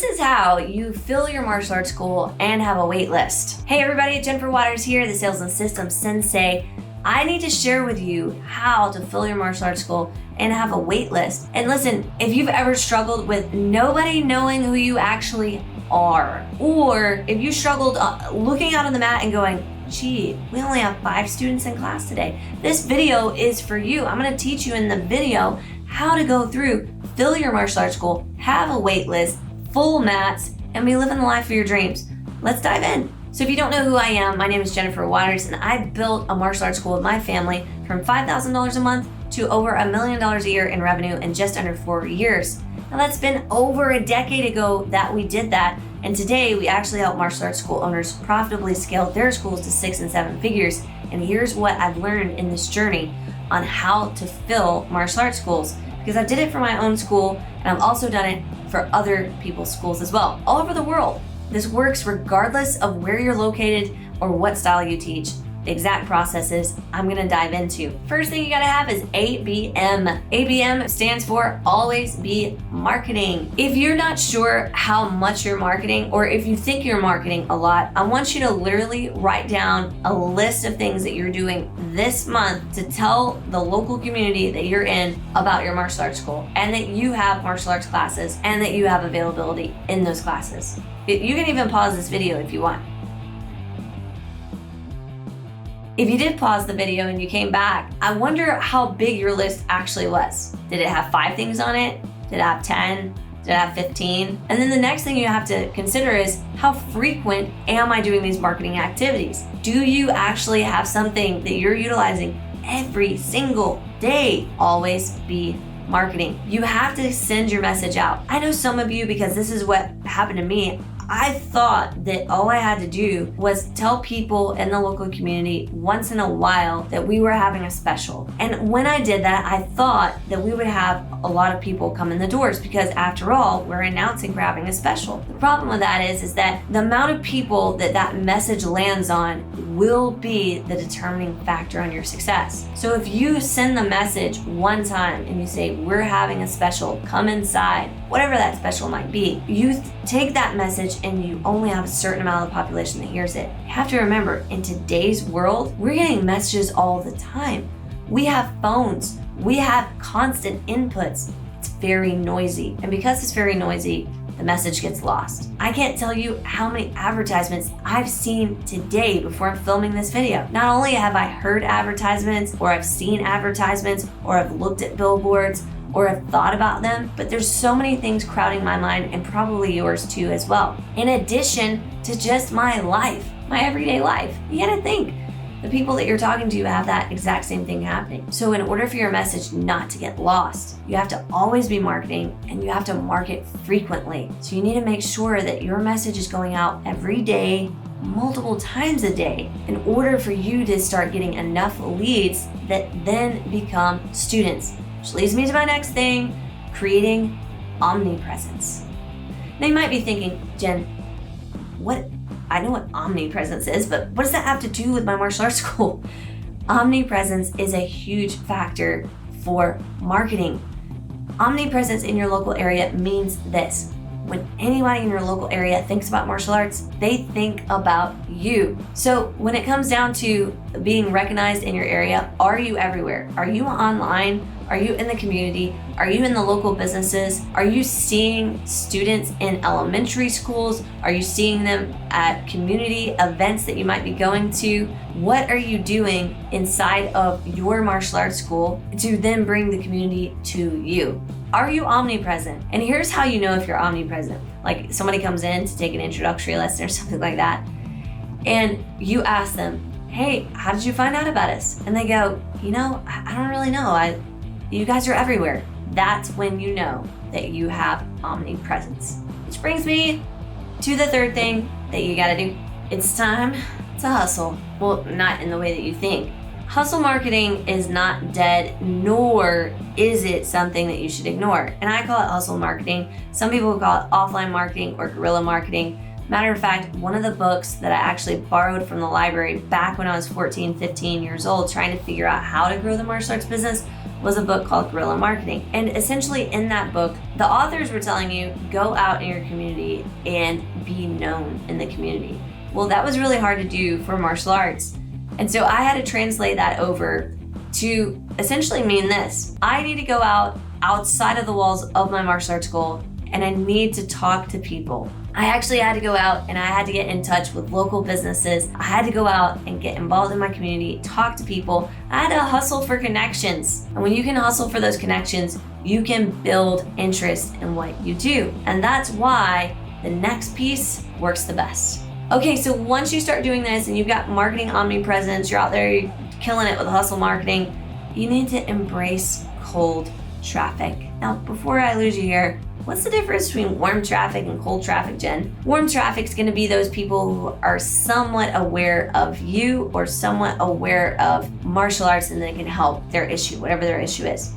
This is how you fill your martial arts school and have a wait list. Hey everybody, Jennifer Waters here, the Sales and Systems Sensei. I need to share with you how to fill your martial arts school and have a wait list. And listen, if you've ever struggled with nobody knowing who you actually are, or if you struggled looking out on the mat and going, gee, we only have 5 students in class today, this video is for you. I'm gonna teach you in the video how to go through, fill your martial arts school, have a wait list, full mats, and be living the life of your dreams. Let's dive in. So if you don't know who I am, my name is Jennifer Waters, and I built a martial arts school with my family from $5,000 a month to over $1 million a year in revenue in just under 4 years. Now that's been over a decade ago that we did that, and today we actually help martial arts school owners profitably scale their schools to 6 and 7 figures. And here's what I've learned in this journey on how to fill martial arts schools, because I did it for my own school, and I've also done it for other people's schools as well, all over the world. This works regardless of where you're located or what style you teach. The exact processes I'm gonna dive into. First thing you gotta have is ABM. ABM stands for Always Be Marketing. If you're not sure how much you're marketing, or if you think you're marketing a lot, I want you to literally write down a list of things that you're doing this month to tell the local community that you're in about your martial arts school, and that you have martial arts classes, and that you have availability in those classes. You can even pause this video if you want. If you did pause the video and you came back, I wonder how big your list actually was. Did it have 5 things on it? Did it have 10? Did it have 15? And then the next thing you have to consider is, how frequent am I doing these marketing activities? Do you actually have something that you're utilizing every single day? Always be marketing. You have to send your message out. I know some of you, because this is what happened to me, I thought that all I had to do was tell people in the local community once in a while that we were having a special. And when I did that, I thought that we would have a lot of people come in the doors, because after all, we're announcing we're having a special. The problem with that is that the amount of people that message lands on will be the determining factor on your success. So if you send the message one time and you say, we're having a special, come inside, whatever that special might be, you take that message and you only have a certain amount of the population that hears it. You have to remember, in today's world, we're getting messages all the time. We have phones, we have constant inputs. It's very noisy. And because it's very noisy, the message gets lost. I can't tell you how many advertisements I've seen today before I'm filming this video. Not only have I heard advertisements, or I've seen advertisements, or I've looked at billboards, or have thought about them, but there's so many things crowding my mind, and probably yours too as well. In addition to just my life, my everyday life. You gotta think, the people that you're talking to have that exact same thing happening. So in order for your message not to get lost, you have to always be marketing, and you have to market frequently. So you need to make sure that your message is going out every day, multiple times a day, in order for you to start getting enough leads that then become students. Which leads me to my next thing, creating omnipresence. Now you might be thinking, Jen, I know what omnipresence is, but what does that have to do with my martial arts school? Omnipresence is a huge factor for marketing. Omnipresence in your local area means this: when anybody in your local area thinks about martial arts, they think about you. So when it comes down to being recognized in your area, are you everywhere? Are you online? Are you in the community? Are you in the local businesses? Are you seeing students in elementary schools? Are you seeing them at community events that you might be going to? What are you doing inside of your martial arts school to then bring the community to you? Are you omnipresent? And here's how you know if you're omnipresent. Like, somebody comes in to take an introductory lesson or something like that, and you ask them, hey, how did you find out about us? And they go, I don't really know. You guys are everywhere. That's when you know that you have omnipresence. Which brings me to the third thing that you gotta do. It's time to hustle. Well, not in the way that you think. Hustle marketing is not dead, nor is it something that you should ignore. And I call it hustle marketing. Some people call it offline marketing or guerrilla marketing. Matter of fact, one of the books that I actually borrowed from the library back when I was 14, 15 years old, trying to figure out how to grow the martial arts business, was a book called Guerrilla Marketing. And essentially in that book, the authors were telling you, go out in your community and be known in the community. Well, that was really hard to do for martial arts. And so I had to translate that over to essentially mean this. I need to go out outside of the walls of my martial arts school, and I need to talk to people. I actually had to go out and I had to get in touch with local businesses. I had to go out and get involved in my community, talk to people. I had to hustle for connections. And when you can hustle for those connections, you can build interest in what you do. And that's why the next piece works the best. Okay, so once you start doing this and you've got marketing omnipresence, you're out there, you're killing it with hustle marketing, you need to embrace cold traffic. Now, before I lose you here, what's the difference between warm traffic and cold traffic, Jen? Warm traffic is going to be those people who are somewhat aware of you or somewhat aware of martial arts and they can help their issue, whatever their issue is.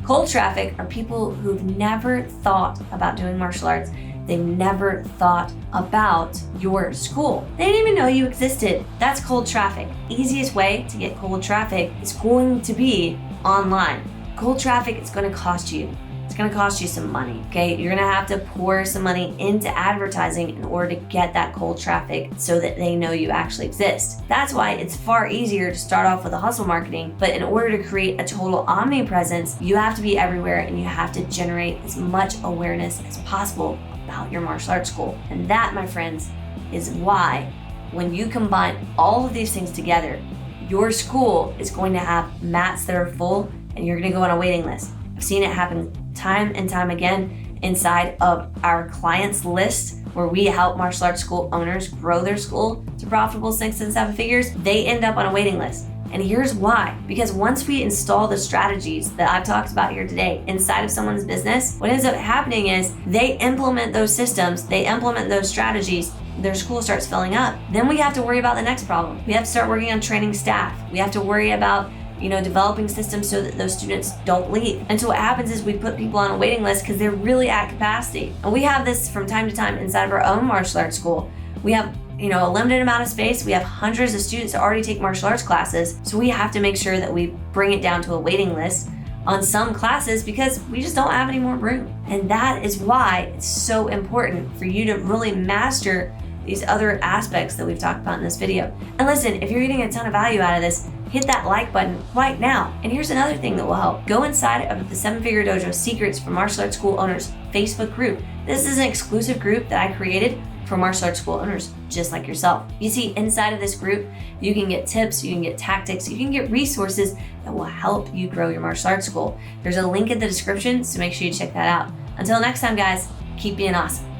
Cold traffic are people who've never thought about doing martial arts. They never thought about your school. They didn't even know you existed. That's cold traffic. Easiest way to get cold traffic is going to be online. Cold traffic is going to cost you. It's going to cost you some money, okay? You're going to have to pour some money into advertising in order to get that cold traffic so that they know you actually exist. That's why it's far easier to start off with a hustle marketing, but in order to create a total omnipresence, you have to be everywhere and you have to generate as much awareness as possible about your martial arts school. And that, my friends, is why when you combine all of these things together, your school is going to have mats that are full and you're going to go on a waiting list. I've seen it happen time and time again inside of our clients list where we help martial arts school owners grow their school to profitable 6 and 7 figures. They end up on a waiting list. And here's why. Because once we install the strategies that I've talked about here today inside of someone's business, what ends up happening is they implement those systems, they implement those strategies, their school starts filling up. Then we have to worry about the next problem. We have to start working on training staff. We have to worry about developing systems so that those students don't leave. And so what happens is we put people on a waiting list because they're really at capacity. And we have this from time to time inside of our own martial arts school. We have a limited amount of space. We have hundreds of students that already take martial arts classes. So we have to make sure that we bring it down to a waiting list on some classes because we just don't have any more room. And that is why it's so important for you to really master these other aspects that we've talked about in this video. And listen, if you're getting a ton of value out of this, hit that like button right now. And here's another thing that will help. Go inside of the 7-Figure Dojo Secrets for Martial Arts School Owners Facebook group. This is an exclusive group that I created for martial arts school owners just like yourself. You see, inside of this group, you can get tips, you can get tactics, you can get resources that will help you grow your martial arts school. There's a link in the description, so make sure you check that out. Until next time, guys, keep being awesome.